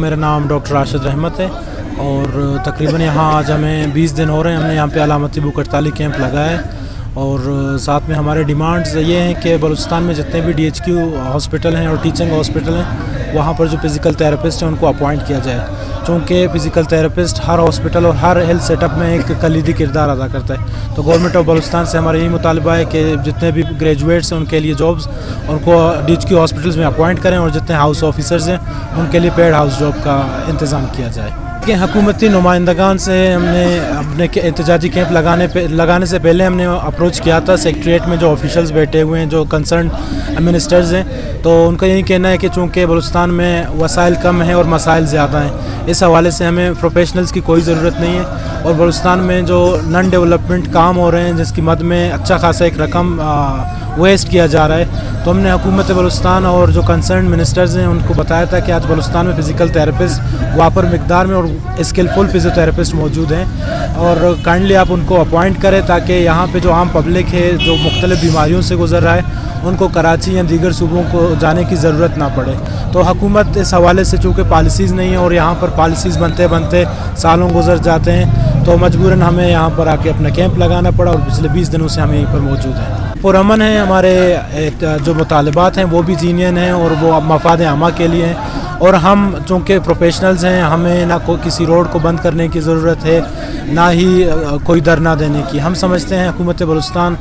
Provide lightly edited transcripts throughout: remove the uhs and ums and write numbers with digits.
میرا نام ڈاکٹر راشد رحمت ہے اور تقریباً یہاں آج ہمیں 20 دن ہو رہے ہیں. ہم نے یہاں پہ علامتی بھوک ہڑتالی کیمپ لگایا ہے اور ساتھ میں ہمارے ڈیمانڈز یہ ہیں کہ بلوچستان میں جتنے بھی DHQ ہاسپٹل ہیں اور ٹیچنگ ہاسپٹل ہیں وہاں پر جو فزیکل تھراپسٹ ہیں ان کو اپوائنٹ کیا جائے، چونکہ فزیکل تھراپسٹ ہر ہاسپٹل اور ہر ہیلتھ سیٹ اپ میں ایک کلیدی کردار ادا کرتا ہے. تو گورنمنٹ آف بلوچستان سے ہمارا یہی مطالبہ ہے کہ جتنے بھی گریجویٹس ہیں ان کے لیے جابس ان کو DHQ ہاسپٹلس میں اپوائنٹ کریں اور جتنے ہاؤس آفیسرز ہیں ان کے لیے پیڈ ہاؤس جاب کا انتظام کیا جائے. کہ حکومتی نمائندگان سے ہم نے اپنے احتجاجی کیمپ لگانے سے پہلے ہم نے اپروچ کیا تھا سیکریٹریٹ میں جو آفیشلز بیٹھے ہوئے ہیں جو کنسرن منسٹرز ہیں، تو ان کا یہی کہنا ہے کہ چونکہ بلوچستان میں وسائل کم ہیں اور مسائل زیادہ ہیں، اس حوالے سے ہمیں پروفیشنلز کی کوئی ضرورت نہیں ہے اور بلوچستان میں جو نن ڈیولپمنٹ کام ہو رہے ہیں جس کی مد میں اچھا خاصا ایک رقم ویسٹ کیا جا رہا ہے. تو ہم نے حکومت بلوچستان اور جو کنسرن منسٹرز ہیں ان کو بتایا تھا کہ آج بلوچستان میں فزیکل تھراپسٹ وافر مقدار میں اور اسکلفل فزیو تھراپسٹ موجود ہیں اور کائنڈلی آپ ان کو اپوائنٹ کریں تاکہ یہاں پہ جو عام پبلک ہے جو مختلف بیماریوں سے گزر رہا ہے ان کو کراچی یا دیگر صوبوں کو جانے کی ضرورت نہ پڑے. تو حکومت اس حوالے سے چونکہ پالیسیز نہیں ہیں اور یہاں پر پالیسیز بنتے سالوں گزر جاتے ہیں تو مجبوراً ہمیں یہاں پر آ کے اپنا کیمپ لگانا پڑا اور پچھلے 20 دنوں سے ہم یہیں پر موجود ہیں. پرامن ہیں ہمارے جو مطالبات ہیں وہ بھی جینین ہیں اور وہ مفاد عامہ کے لیے ہیں اور ہم چونکہ پروفیشنلز ہیں ہمیں نہ کوئی کسی روڈ کو بند کرنے کی ضرورت ہے نہ ہی کوئی دھرنا دینے کی. ہم سمجھتے ہیں حکومت بلوچستان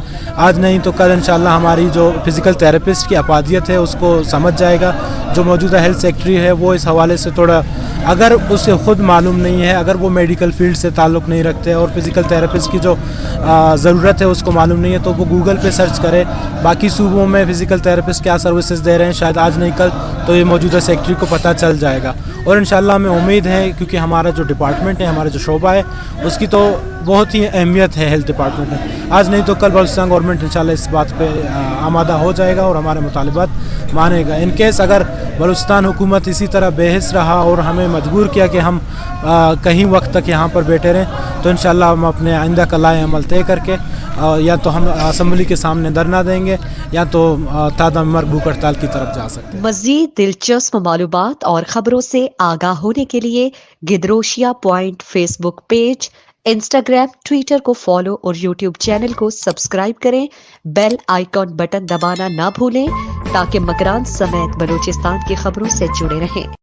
آج نہیں تو کل انشاءاللہ ہماری جو فزیکل تھراپسٹ کی افادیت ہے اس کو سمجھ جائے گا. جو موجودہ ہیلتھ سیکٹری ہے وہ اس حوالے سے تھوڑا اگر اسے خود معلوم نہیں ہے، اگر وہ میڈیکل فیلڈ سے تعلق نہیں رکھتے اور فزیکل تھراپسٹ کی جو ضرورت ہے اس کو معلوم نہیں ہے تو وہ گوگل پہ سرچ کرے باقی صوبوں میں فزیکل تھراپسٹ کیا سروسز دے رہے ہیں، شاید آج نہیں کل تو یہ موجودہ سیکٹری کو پتہ چل جائے گا. اور انشاءاللہ ہمیں امید ہے کیونکہ ہمارا جو ڈپارٹمنٹ ہے ہمارا جو شعبہ ہے اس کی تو بہت ہی اہمیت ہے ہیلتھ ڈپارٹمنٹ میں، آج نہیں تو کل بلوچستان گورنمنٹ انشاءاللہ اس بات پہ آمادہ ہو جائے گا اور ہمارے مطالبات مانے گا. ان کیس اگر بلوچستان حکومت اسی طرح بے حس رہا اور ہمیں مجبور کیا کہ ہم کہیں وقت تک یہاں پر بیٹھے رہیں تو انشاءاللہ ہم اپنے آئندہ کا لائحہ عمل طے کر کے یا تو ہم اسمبلی کے سامنے دھرنا دیں گے یا تو تادہ مرگ بھوک ہڑتال کی طرف جا سکتے ہیں. مزید دلچسپ معلومات اور خبروں سے آگاہ ہونے کے لیے Gedrosia point Facebook page, Instagram, Twitter کو فالو اور یوٹیوب چینل کو سبسکرائب کریں. بیل آئیکن بٹن دبانا نہ بھولیں تاکہ مکران سمیت بلوچستان کی خبروں سے جڑے رہیں.